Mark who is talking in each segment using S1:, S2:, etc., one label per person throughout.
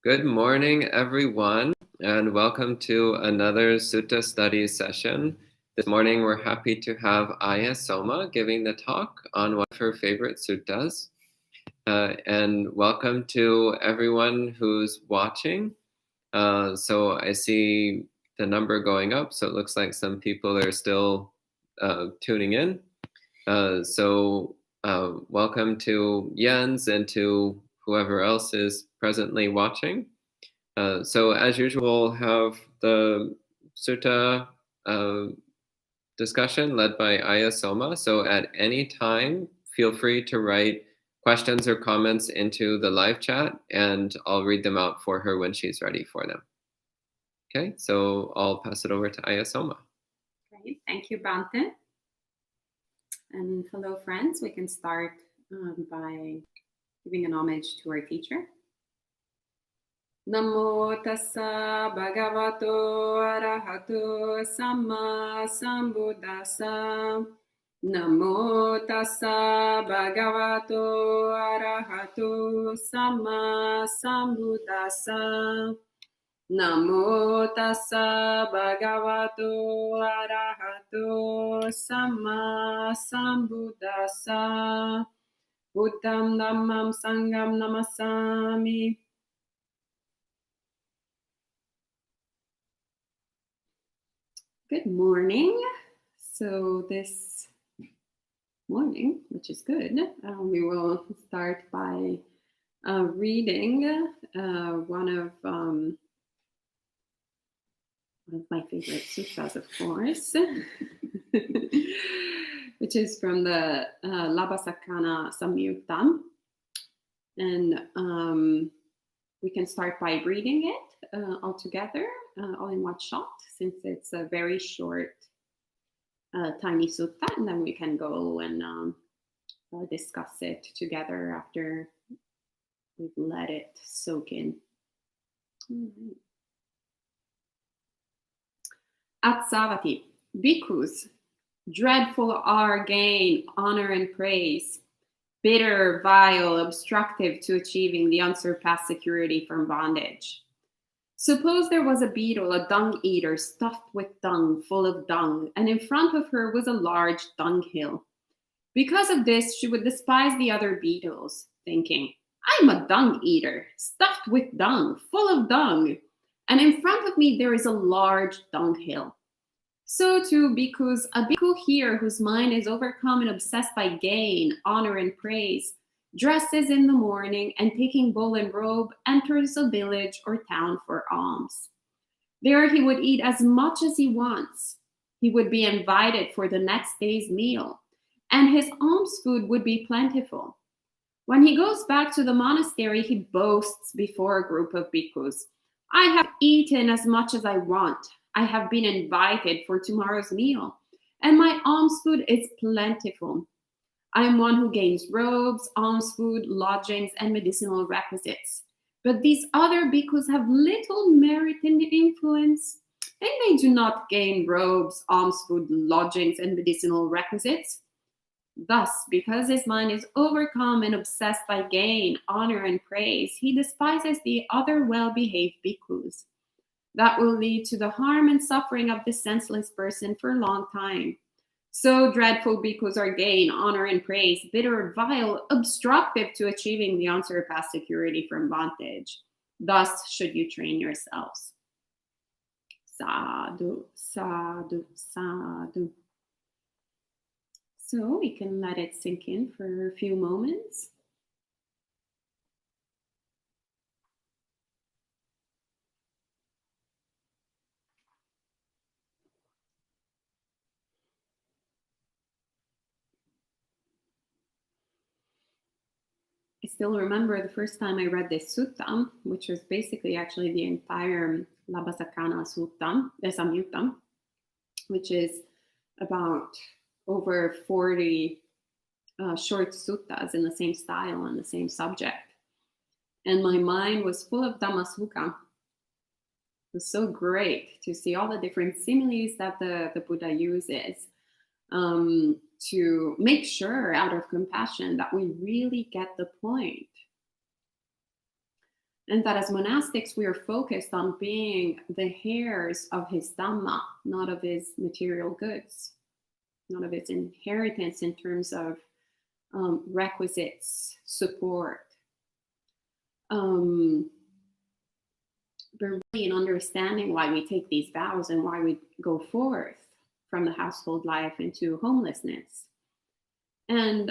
S1: Good morning, everyone, and welcome to another Sutta study session. This morning, we're happy to have Ayya Soma giving the talk on one of her favorite suttas. And welcome to everyone who's watching. So I see the number going up, so it looks like some people are still tuning in. Welcome to Jens and to whoever else is presently watching. So as usual, we'll have the sutta discussion led by Ayya Soma. So at any time, feel free to write questions or comments into the live chat, and I'll read them out for her when she's ready for them. Okay, so I'll pass it over to Ayya Soma.
S2: Great, thank you, Bante. And hello, friends. We can start by giving an homage to our teacher. Namo tassa bhagavato arahato samma sambuddhassa. Namo tassa bhagavato arahato samma sambuddhassa. Namo tassa bhagavato arahato samma sambuddhassa. Buddham dhammam sangham namasami. Good morning. So this morning, which is good, we will start by reading one of my favorite suttas, of course, which is from the Labhasakana Samyutta. And we can start by reading it all together, all in one shot, since it's a very short, tiny sutta, and then we can go and discuss it together after we've let it soak in. All right. Atsavati, bhikkhus, dreadful are gain, honor, and praise, bitter, vile, obstructive to achieving the unsurpassed security from bondage. Suppose there was a beetle, a dung eater, stuffed with dung, full of dung, and in front of her was a large dunghill. Because of this, she would despise the other beetles, thinking, I'm a dung eater, stuffed with dung, full of dung, and in front of me there is a large dunghill. So too, bhikkhus, a bhikkhu here whose mind is overcome and obsessed by gain, honor, and praise, dresses in the morning and taking bowl and robe, enters a village or town for alms. There he would eat as much as he wants. He would be invited for the next day's meal, and his alms food would be plentiful. When he goes back to the monastery, he boasts before a group of bhikkhus, I have eaten as much as I want. I have been invited for tomorrow's meal, and my alms food is plentiful. I am one who gains robes, alms food, lodgings, and medicinal requisites. But these other bhikkhus have little merit and influence, and they do not gain robes, alms food, lodgings, and medicinal requisites. Thus, because his mind is overcome and obsessed by gain, honor, and praise, he despises the other well-behaved bhikkhus. That will lead to the harm and suffering of the senseless person for a long time. So dreadful bhikkhus are gain, honor, and praise, bitter, vile, obstructive to achieving the unsurpassed security from bondage. Thus should you train yourselves. Sadhu, sadhu, sadhu. So we can let it sink in for a few moments. I still remember the first time I read this sutta, which was basically actually the entire Labhasakana Samyutta, which is about over 40 short suttas in the same style and the same subject. And my mind was full of Dhammasukha. It was so great to see all the different similes that the Buddha uses to make sure, out of compassion, that we really get the point. And that as monastics, we are focused on being the heirs of his Dhamma, not of his material goods, not of his inheritance in terms of requisites, support. But really in understanding why we take these vows and why we go forth from the household life into homelessness. And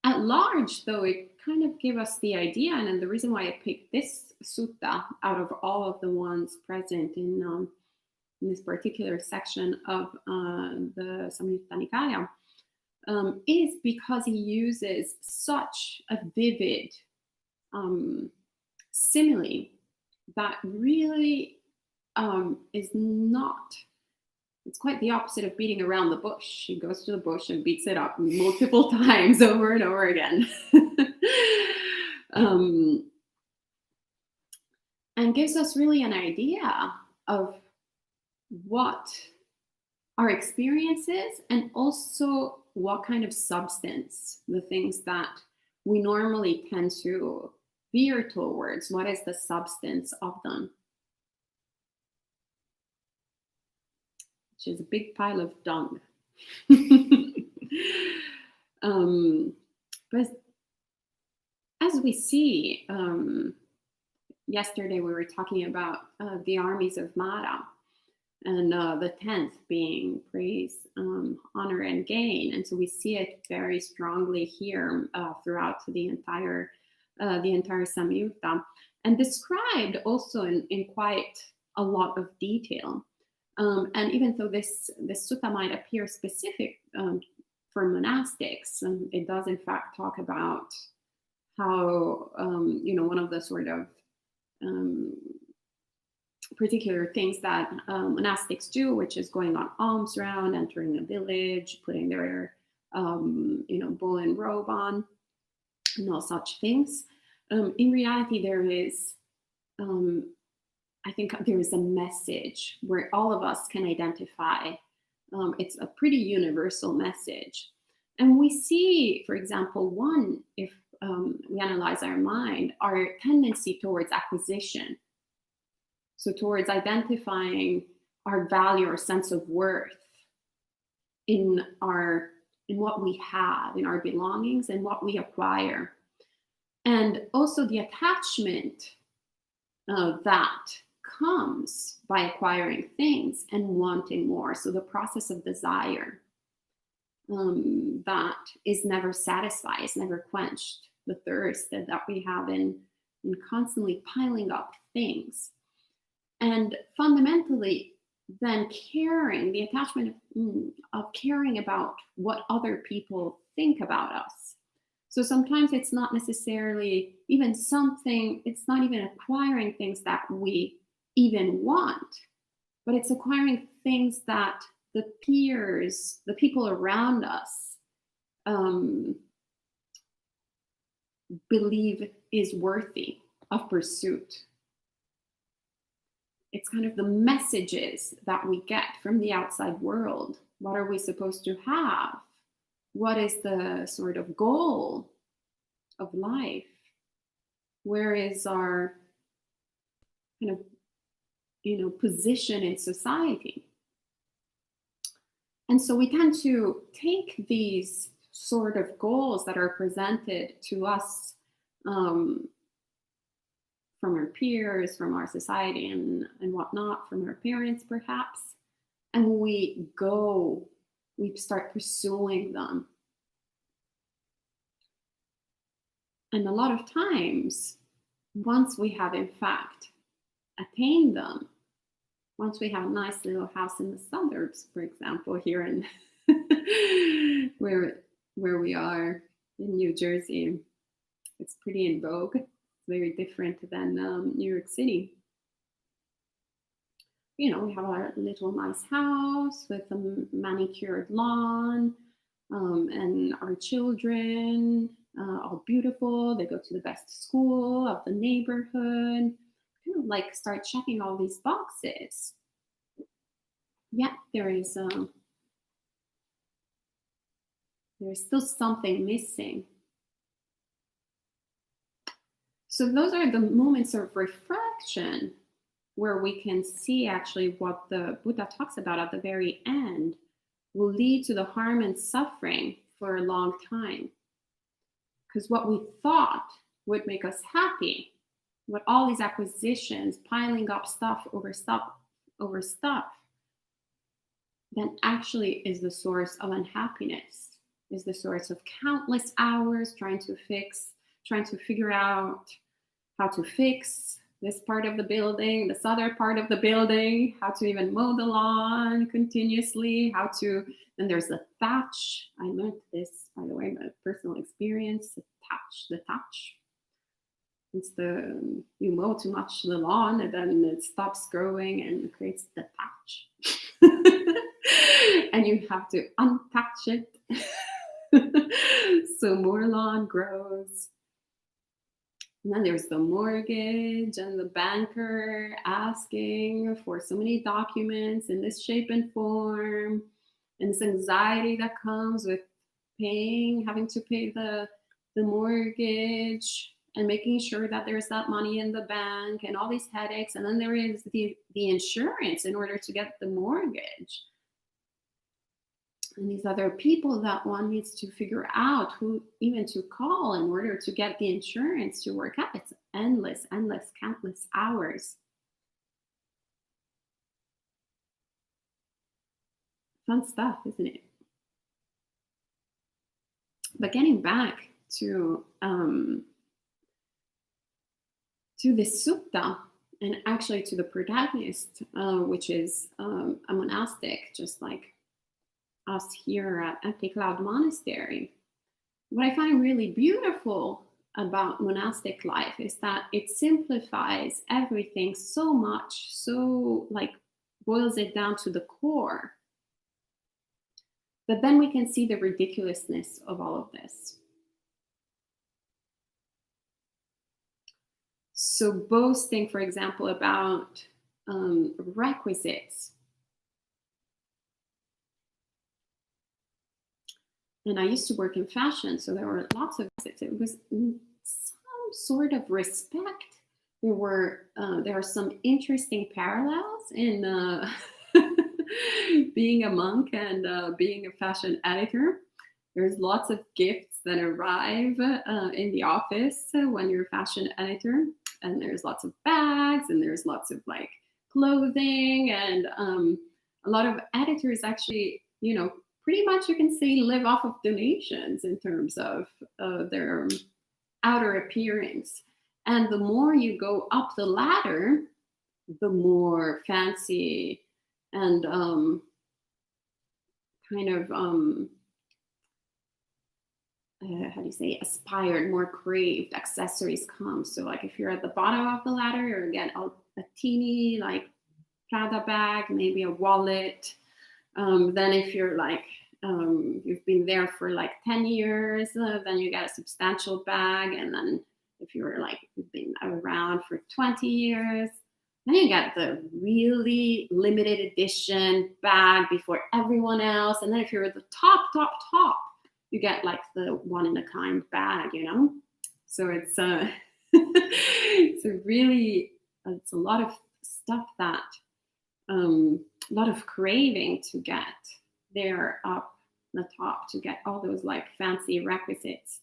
S2: at large, though, it kind of gave us the idea, and the reason why I picked this sutta out of all of the ones present in this particular section of the Samyutta Nikaya, is because he uses such a vivid simile that really is not, it's quite the opposite of beating around the bush. He goes to the bush and beats it up multiple times over and over again. And gives us really an idea of what our experience is, and also what kind of substance, the things that we normally tend to veer towards, what is the substance of them? Which is a big pile of dung. But as we see, yesterday we were talking about the armies of Mara, and the 10th being praise, honor, and gain. And so we see it very strongly here throughout the entire Samyutta, and described also in quite a lot of detail. And even though this sutta might appear specific for monastics, it does in fact talk about how one of the sort of particular things that monastics do, which is going on alms round, entering a village, putting their bull and robe on, and all such things. In reality, there is, I think there is a message where all of us can identify. It's a pretty universal message. And we see, for example, one, if we analyze our mind, our tendency towards acquisition. So towards identifying our value or sense of worth in what we have, in our belongings, and what we acquire. And also the attachment that comes by acquiring things and wanting more. So the process of desire that is never satisfied, is never quenched. The thirst that we have in constantly piling up things. And fundamentally, then caring, the attachment of caring about what other people think about us. So sometimes it's not necessarily even something, it's not even acquiring things that we even want, but it's acquiring things that the peers, the people around us, believe is worthy of pursuit. It's kind of the messages that we get from the outside world. What are we supposed to have? What is the sort of goal of life? Where is our kind of, position in society? And so we tend to take these sort of goals that are presented to us from our peers, from our society and whatnot, from our parents perhaps, and we start pursuing them. And a lot of times, once we have in fact attained them, once we have a nice little house in the suburbs, for example, here in where we are in New Jersey, it's pretty in vogue. Very different than New York City. We have a little nice house with a manicured lawn, and our children all beautiful. They go to the best school of the neighborhood. Kind of like start checking all these boxes. Yet there is still something missing. So those are the moments of reflection where we can see actually what the Buddha talks about at the very end will lead to the harm and suffering for a long time. Because what we thought would make us happy, what all these acquisitions, piling up stuff over stuff, then actually is the source of unhappiness, is the source of countless hours trying to figure out how to fix this part of the building, this other part of the building, how to even mow the lawn continuously, then there's the thatch. I learned this, by the way, my personal experience, the thatch. It's you mow too much the lawn and then it stops growing and creates the thatch. And you have to unthatch it. So more lawn grows. And then there's the mortgage and the banker asking for so many documents in this shape and form, and this anxiety that comes with having to pay the mortgage and making sure that there's that money in the bank and all these headaches. And then there is the insurance in order to get the mortgage. And these other people that one needs to figure out who even to call in order to get the insurance to work out. It's endless, countless hours. Fun stuff, isn't it? But getting back to this sutta, and actually to the protagonist, which is a monastic, just like us here at Empty Cloud Monastery. What I find really beautiful about monastic life is that it simplifies everything so much, so like boils it down to the core. But then we can see the ridiculousness of all of this. So boasting, for example, about requisites. And I used to work in fashion, so there were lots of visits. It was some sort of respect. There are some interesting parallels in being a monk and being a fashion editor. There's lots of gifts that arrive in the office when you're a fashion editor, and there's lots of bags, and there's lots of like clothing, and a lot of editors actually, pretty much you can say live off of donations in terms of their outer appearance. And the more you go up the ladder, the more fancy and aspired, more craved accessories come. So like if you're at the bottom of the ladder, you get a teeny like Prada bag, maybe a wallet. Then if you're like, you've been there for like 10 years, then you get a substantial bag. And then if you're like, you've been around for 20 years, then you get the really limited edition bag before everyone else. And then if you're at the top, you get like the one-in-a-kind bag, So it's it's a lot of stuff that, a lot of craving to get there up the top, to get all those like fancy requisites.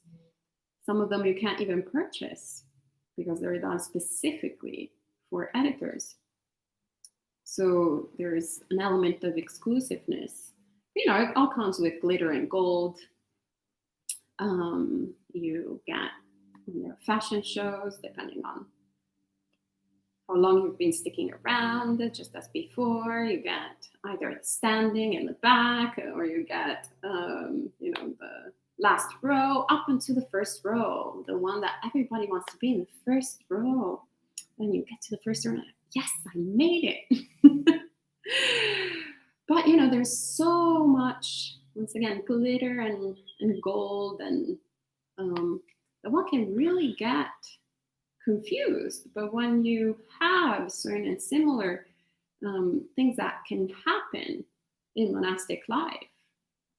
S2: Some of them you can't even purchase because they're done specifically for editors. So there's an element of exclusiveness. It all comes with glitter and gold. You get fashion shows, depending on how long you've been sticking around, just as before. You get either standing in the back, or you get, the last row up into the first row, the one that everybody wants to be in the first row. Then you get to the first row, and yes, I made it. But there's so much, once again, glitter and gold, and that one can really get confused. But when you have certain and similar things that can happen in monastic life,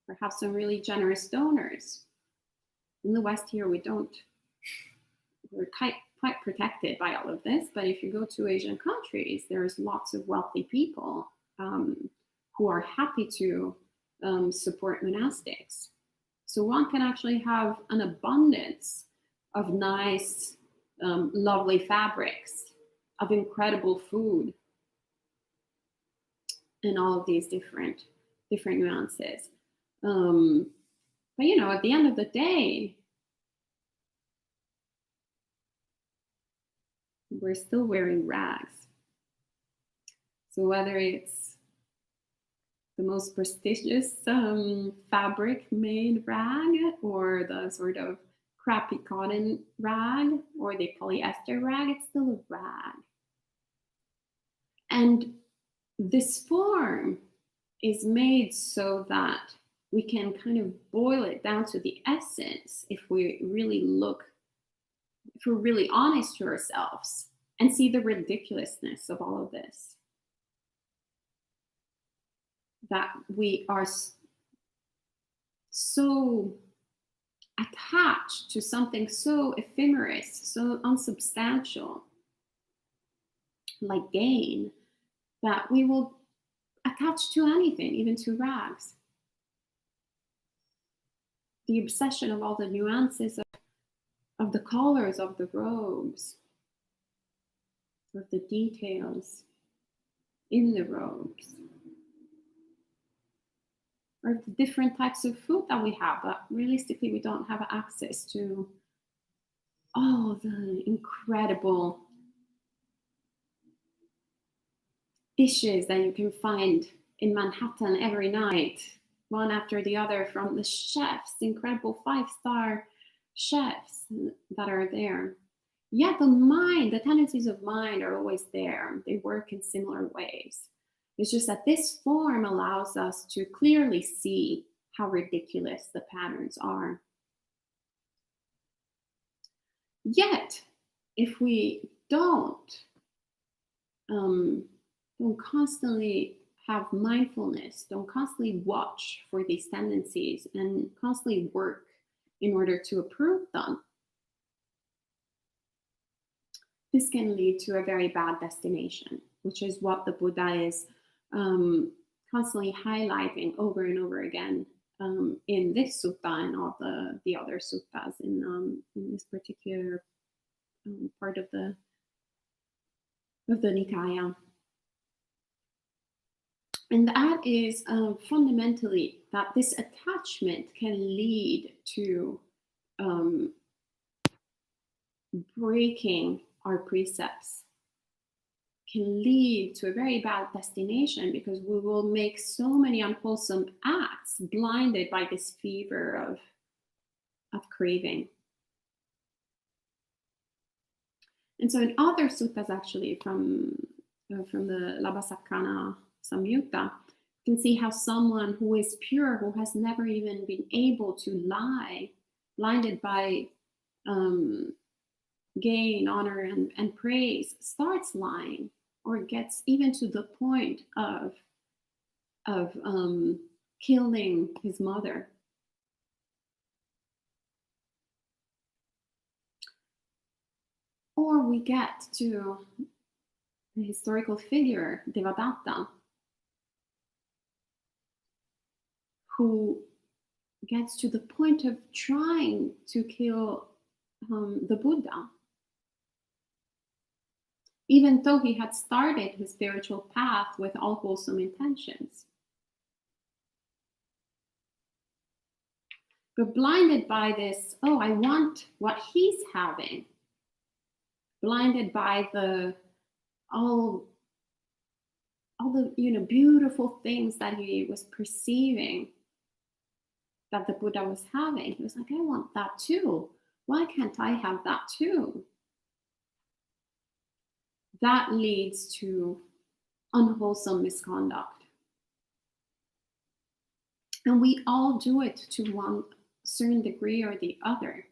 S2: or have some really generous donors. In the West here, we're quite protected by all of this. But if you go to Asian countries, there's lots of wealthy people who are happy to support monastics. So one can actually have an abundance of nice, lovely fabrics, of incredible food, and all of these different nuances. But you know, at the end of the day, we're still wearing rags. So whether it's the most prestigious fabric made rag, or the sort of crappy cotton rag, or the polyester rag, it's still a rag. And this form is made so that we can kind of boil it down to the essence if we really look, if we're really honest to ourselves and see the ridiculousness of all of this. That we are so attached to something so ephemeris, so unsubstantial, like gain, that we will attach to anything, even to rags. The obsession of all the nuances of the colors of the robes, of the details in the robes, or the different types of food that we have, but realistically we don't have access to all the incredible dishes that you can find in Manhattan every night, one after the other, from the chefs, incredible 5-star chefs that are there. Yet the tendencies of mind are always there. They work in similar ways. It's just that this form allows us to clearly see how ridiculous the patterns are. Yet, if we don't constantly have mindfulness, don't constantly watch for these tendencies and constantly work in order to approve them, this can lead to a very bad destination, which is what the Buddha is constantly highlighting over and over again in this sutta and all the other suttas in this particular part of the Nikaya. And that is fundamentally that this attachment can lead to breaking our precepts, can lead to a very bad destination, because we will make so many unwholesome acts blinded by this fever of craving. And so in other suttas, actually, from the Labhasakkhana Samyutta, you can see how someone who is pure, who has never even been able to lie, blinded by gain, honor, and praise, starts lying, or gets even to the point of killing his mother. Or we get to the historical figure Devadatta, who gets to the point of trying to kill the Buddha, even though he had started his spiritual path with all wholesome intentions. But blinded by this, oh, I want what he's having, blinded by all the beautiful things that he was perceiving that the Buddha was having, he was like, I want that too. Why can't I have that too? That leads to unwholesome misconduct. And we all do it to one certain degree or the other.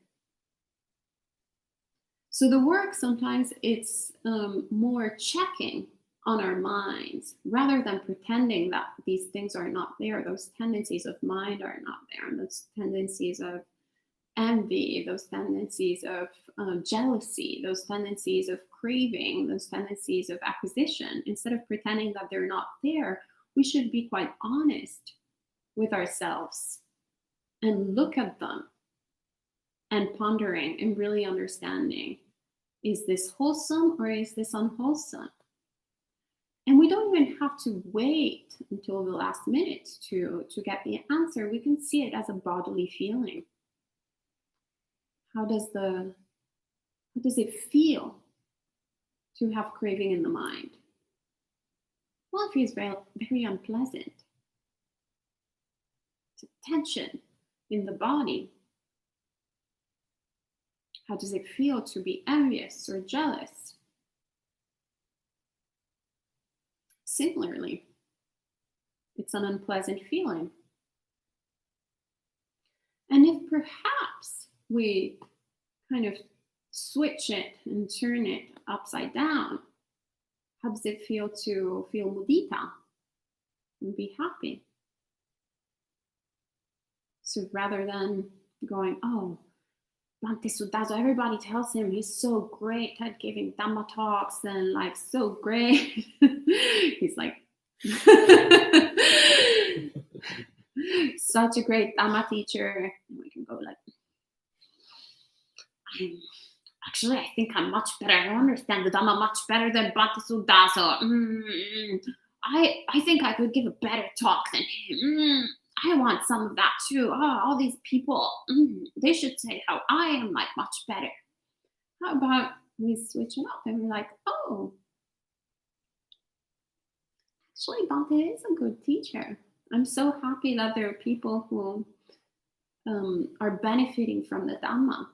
S2: So the work sometimes it's more checking on our minds rather than pretending that these things are not there. Those tendencies of mind are not there, and those tendencies of envy, those tendencies of jealousy, those tendencies of craving, those tendencies of acquisition, instead of pretending that they're not there, we should be quite honest with ourselves and look at them and pondering and really understanding, is this wholesome or is this unwholesome? And we don't even have to wait until the last minute to get the answer. We can see it as a bodily feeling. How does it feel to have craving in the mind? Well, it feels very, very unpleasant. It's a tension in the body. How does it feel to be envious or jealous? Similarly, it's an unpleasant feeling. And if perhaps we kind of switch it and turn it upside down, how does it feel to feel mudita and be happy? So rather than going, oh, Bhante Sudhaso, everybody tells him he's so great at giving Dhamma talks and like so great. He's like, such a great Dhamma teacher. And we can go like, I think I'm much better. I understand the Dhamma much better than Bhante Sudhaso. I think I could give a better talk than him. I want some of that too. Oh, all these people, they should say how I am like much better. How about we switch it up and we're like, oh, actually Bhante is a good teacher. I'm so happy that there are people who are benefiting from the Dhamma.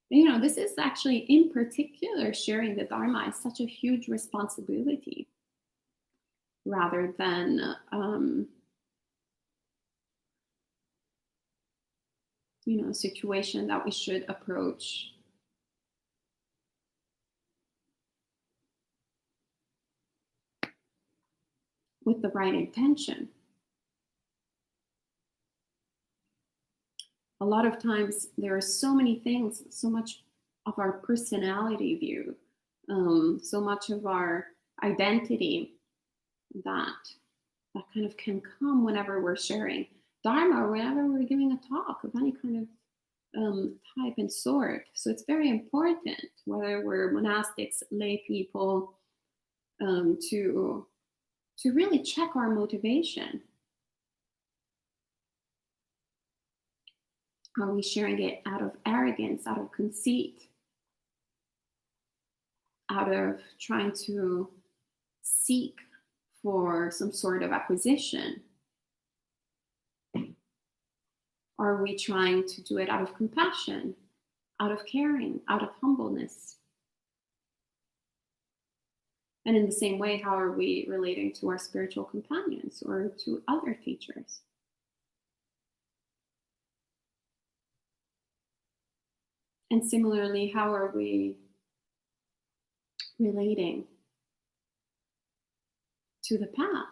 S2: You know, this is actually, in particular, sharing the Dharma is such a huge responsibility rather than a situation that we should approach with the right intention. A lot of times there are so many things, so much of our personality view, so much of our identity that kind of can come whenever we're sharing Dharma or whenever we're giving a talk of any kind of type and sort. So it's very important, whether we're monastics, lay people, to really check our motivation. Are we sharing it out of arrogance, out of conceit, out of trying to seek for some sort of acquisition? Are we trying to do it out of compassion, out of caring, out of humbleness? And in the same way, how are we relating to our spiritual companions or to other teachers? And similarly, how are we relating to the path?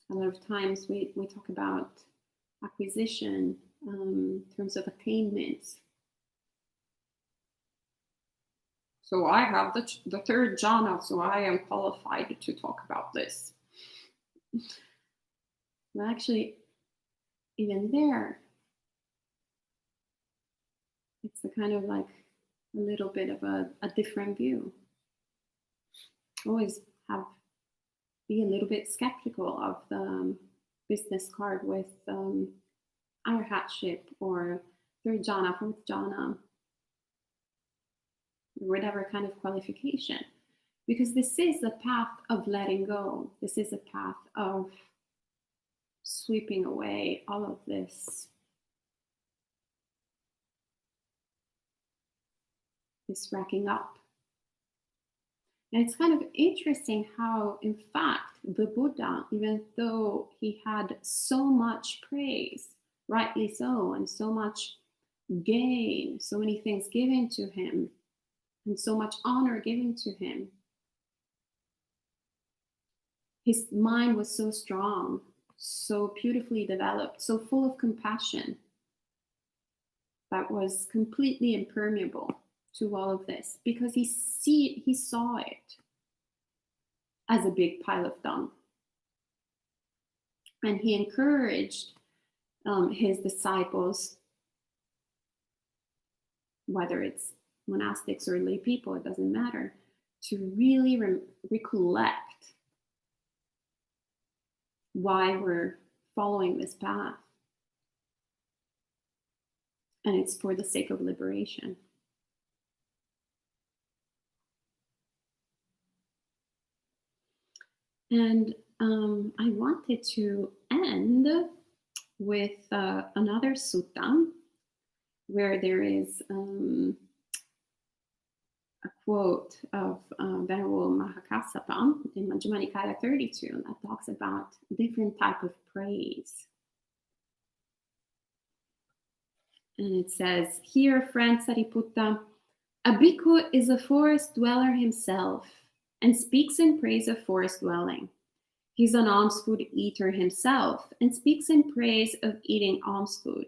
S2: A lot of times we talk about acquisition in terms of attainments. So I have the third jhana, so I am qualified to talk about this. Well, actually, even there, it's a kind of like a little bit of a different view. Always be a little bit skeptical of the business card with arhatship or third jhana, fourth jhana, whatever kind of qualification, because this is the path of letting go. This is a path of sweeping away all of this racking up. And it's kind of interesting how, in fact, the Buddha, even though he had so much praise, rightly so, and so much gain, so many things given to him, and so much honor given to him, His mind was so strong, so beautifully developed, so full of compassion, that was completely impermeable to all of this, because he saw it as a big pile of dung. And he encouraged his disciples, whether it's monastics or lay people, it doesn't matter, to really recollect why we're following this path. And it's for the sake of liberation. And I wanted to end with another sutta where there is a quote of Venerable Mahakassapa in Majjhima Nikaya 32 that talks about different type of praise. And it says, "Here, friend Sariputta, a bhikkhu is a forest dweller himself and speaks in praise of forest dwelling. He's an alms food eater himself and speaks in praise of eating alms food.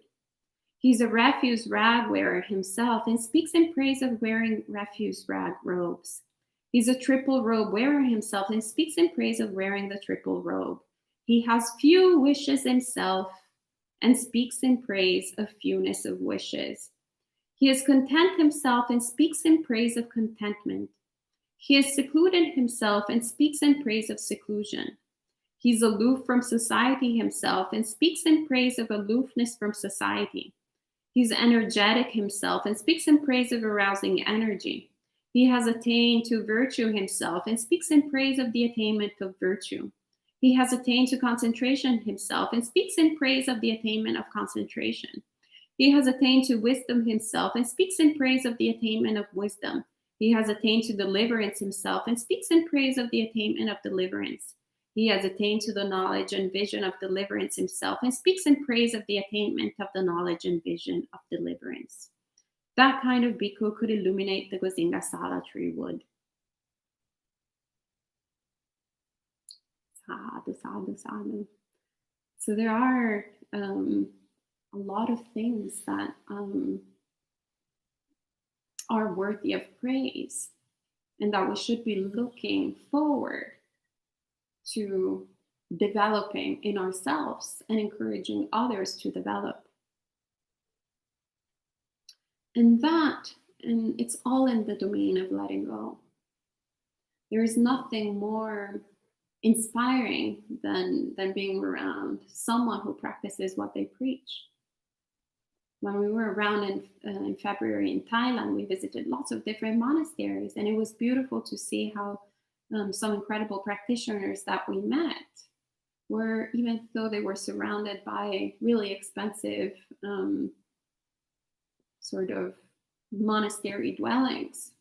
S2: He's a refuse rag wearer himself and speaks in praise of wearing refuse rag robes. He's a triple robe wearer himself and speaks in praise of wearing the triple robe. He has few wishes himself and speaks in praise of fewness of wishes. He is content himself and speaks in praise of contentment. He is secluded himself and speaks in praise of seclusion. He's aloof from society himself and speaks in praise of aloofness from society. He's energetic himself and speaks in praise of arousing energy. He has attained to virtue himself and speaks in praise of the attainment of virtue. He has attained to concentration himself and speaks in praise of the attainment of concentration. He has attained to wisdom himself and speaks in praise of the attainment of wisdom. He has attained to deliverance himself and speaks in praise of the attainment of deliverance. He has attained to the knowledge and vision of deliverance himself and speaks in praise of the attainment of the knowledge and vision of deliverance." That kind of bhikkhu could illuminate the Gozinga Sala tree wood. Sadhu, sadhu, sadhu. So there are a lot of things that are worthy of praise and that we should be looking forward to developing in ourselves and encouraging others to develop. And it's all in the domain of letting go. There is nothing more inspiring than being around someone who practices what they preach. When we were around in February in Thailand, we visited lots of different monasteries, and it was beautiful to see how some incredible practitioners that we met were, even though they were surrounded by really expensive sort of monastery dwellings,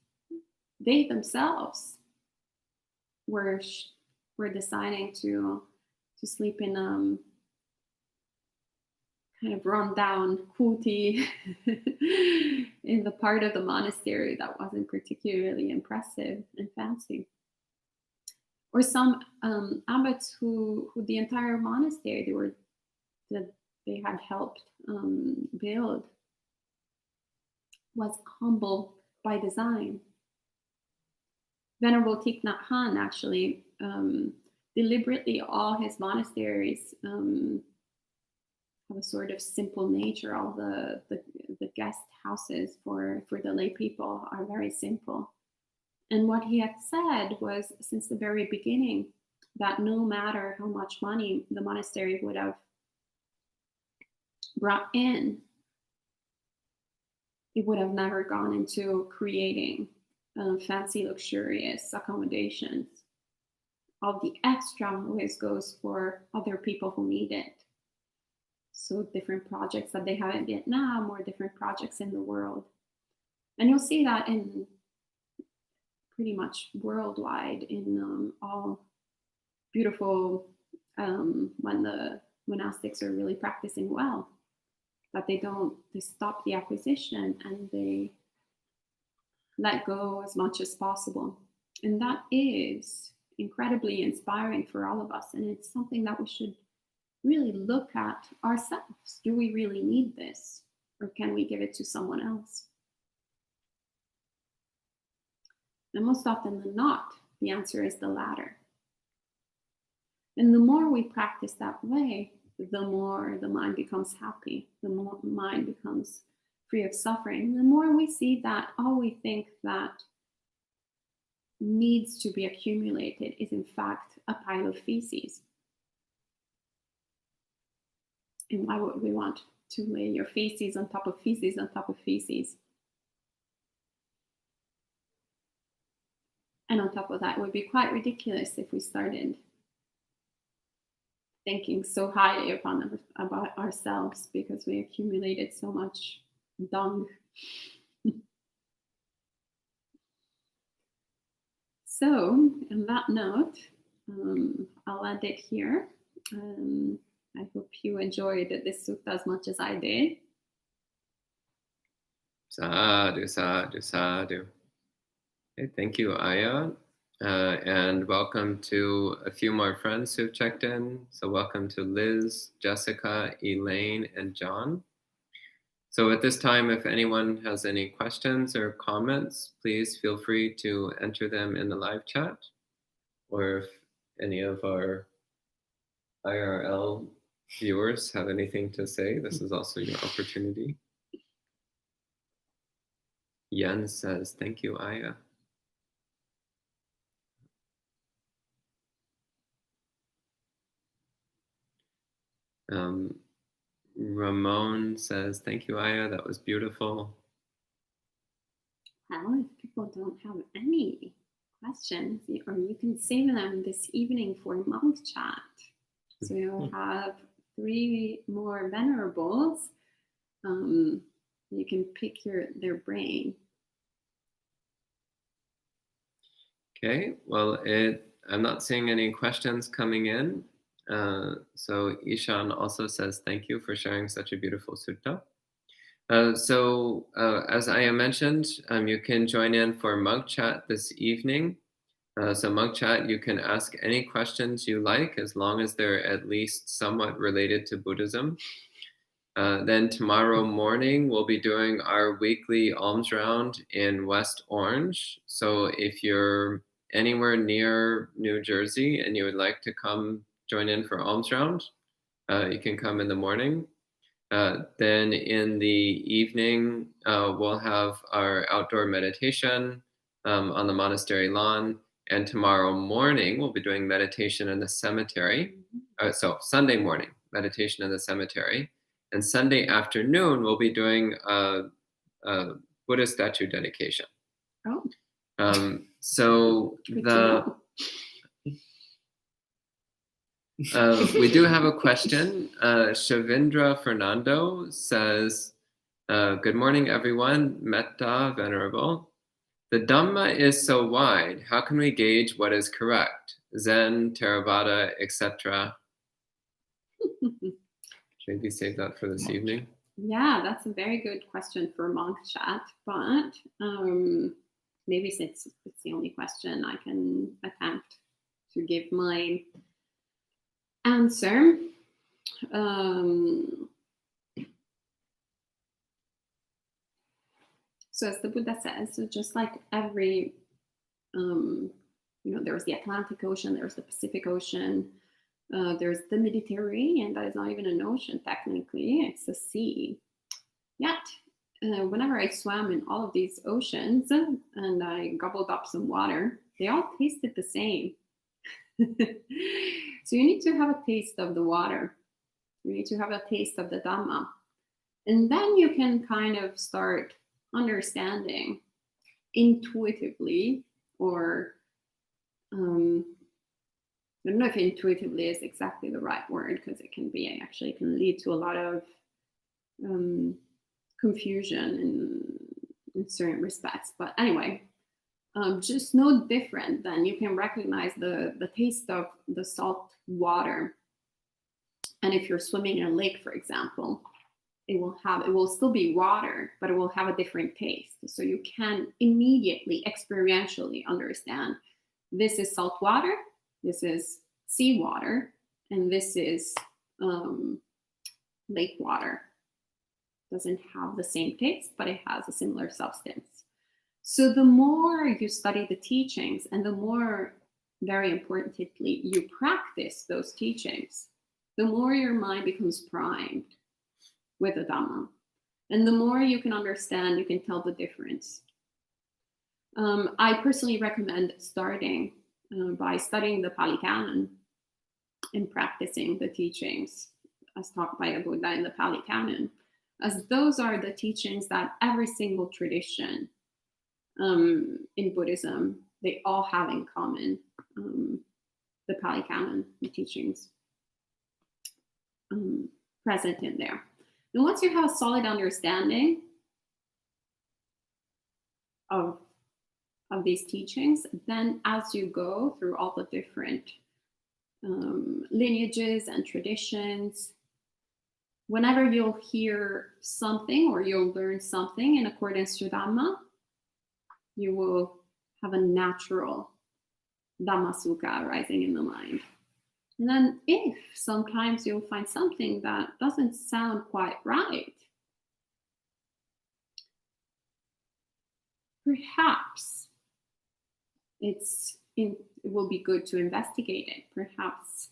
S2: they themselves were deciding to sleep in kind of run down kuti in the part of the monastery that wasn't particularly impressive and fancy. Or some abbots who the entire monastery they had helped build was humble by design. Venerable Thich Nhat Hanh actually deliberately, all his monasteries have a sort of simple nature. All the guest houses for the lay people are very simple. And what he had said was, since the very beginning, that no matter how much money the monastery would have brought in, it would have never gone into creating fancy, luxurious accommodations. All the extra always goes for other people who need it. So different projects that they have in Vietnam or different projects in the world. And you'll see that in pretty much worldwide in all beautiful, when the monastics are really practicing well, that they stop the acquisition and they let go as much as possible. And that is incredibly inspiring for all of us. And it's something that we should really look at ourselves. Do we really need this? Or can we give it to someone else? And most often than not, the answer is the latter. And the more we practice that way, the more the mind becomes happy, the more the mind becomes free of suffering, the more we see that all we think that needs to be accumulated is in fact a pile of feces. And why would we want to lay your feces on top of feces on top of feces? And on top of that, it would be quite ridiculous if we started thinking so highly about ourselves because we accumulated so much dung. So, on that note, I'll end it here. I hope you enjoyed this sutta as much as I did.
S1: Sadhu, sadhu, sadhu. Okay, thank you, Ayya. And welcome to a few more friends who've checked in. So welcome to Liz, Jessica, Elaine, and John. So at this time, if anyone has any questions or comments, please feel free to enter them in the live chat. Or if any of our IRL viewers have anything to say, this is also your opportunity. Yen says, thank you, Ayya. Ramon says, thank you, Ayya. That was beautiful.
S2: Well, if people don't have any questions, or you can save them this evening for monk chat. So you'll have 3 more venerables. You can pick their brain.
S1: Okay, well, I'm not seeing any questions coming in. So Ishan also says, thank you for sharing such a beautiful sutta. So as Ayya mentioned, you can join in for Mug Chat this evening. So Mug Chat, you can ask any questions you like as long as they're at least somewhat related to Buddhism. Then tomorrow morning, we'll be doing our weekly alms round in West Orange. So if you're anywhere near New Jersey and you would like to come join in for alms round, you can come in the morning. Then in the evening, we'll have our outdoor meditation on the monastery lawn. And tomorrow morning, we'll be doing meditation in the cemetery. So Sunday morning, meditation in the cemetery. And Sunday afternoon, we'll be doing a Buddha statue dedication.
S2: Oh.
S1: So we do have a question. Shavindra Fernando says, good morning, everyone. Metta, Venerable. The Dhamma is so wide. How can we gauge what is correct? Zen, Theravada, etc. Should we save that for this evening?
S2: Yeah, that's a very good question for monk chat. But maybe since it's the only question, I can attempt to give my answer. So as the Buddha says, so just like every, there's the Atlantic Ocean, there's the Pacific Ocean, there's the Mediterranean, that is not even an ocean technically, it's a sea. Yet, whenever I swam in all of these oceans and I gobbled up some water, they all tasted the same. So you need to have a taste of the water. You need to have a taste of the Dhamma. And then you can kind of start understanding intuitively, or I don't know if intuitively is exactly the right word, because it can lead to a lot of confusion in certain respects. But anyway, just no different than you can recognize the taste of the salt water. And if you're swimming in a lake, for example, it will still be water, but it will have a different taste. So you can immediately experientially understand this is salt water, This is seawater, and this is lake water. Doesn't have the same taste, but it has a similar substance. So the more you study the teachings, and the more, very importantly, you practice those teachings, the more your mind becomes primed with the Dhamma. And the more you can understand, you can tell the difference. I personally recommend starting by studying the Pali Canon and practicing the teachings as taught by the Buddha in the Pali Canon, as those are the teachings that every single tradition in Buddhism, they all have in common. The Pali Canon, the teachings present in there. And once you have a solid understanding of these teachings, then as you go through all the different lineages and traditions, whenever you'll hear something or you'll learn something in accordance to Dhamma, you will have a natural Dhamma Sukha arising in the mind. And then if sometimes you'll find something that doesn't sound quite right, perhaps it will be good to investigate it. Perhaps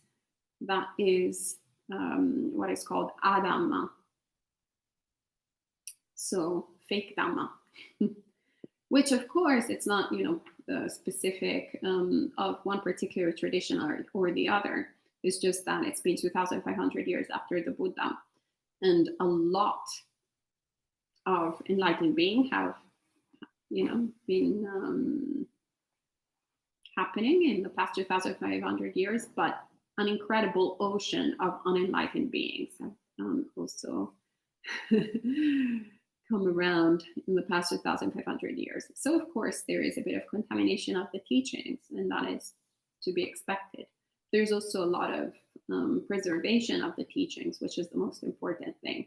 S2: that is what is called adhamma. So fake Dhamma, which of course it's not, specific of one particular tradition or the other. It's just that it's been 2,500 years after the Buddha, and a lot of enlightened beings have, been happening in the past 2,500 years, but an incredible ocean of unenlightened beings have also come around in the past 2,500 years. So of course there is a bit of contamination of the teachings, and that is to be expected. There's also a lot of preservation of the teachings, which is the most important thing.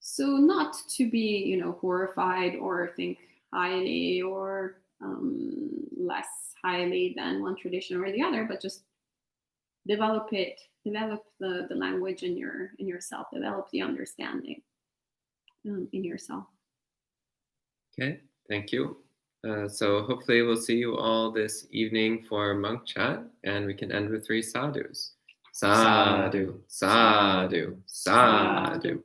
S2: So not to be, horrified or think highly or less highly than one tradition or the other, but just develop the language in yourself, develop the understanding in yourself.
S1: Okay, thank you. So hopefully we'll see you all this evening for monk chat, and we can end with 3 sadhus. Sadhu, sadhu, sadhu.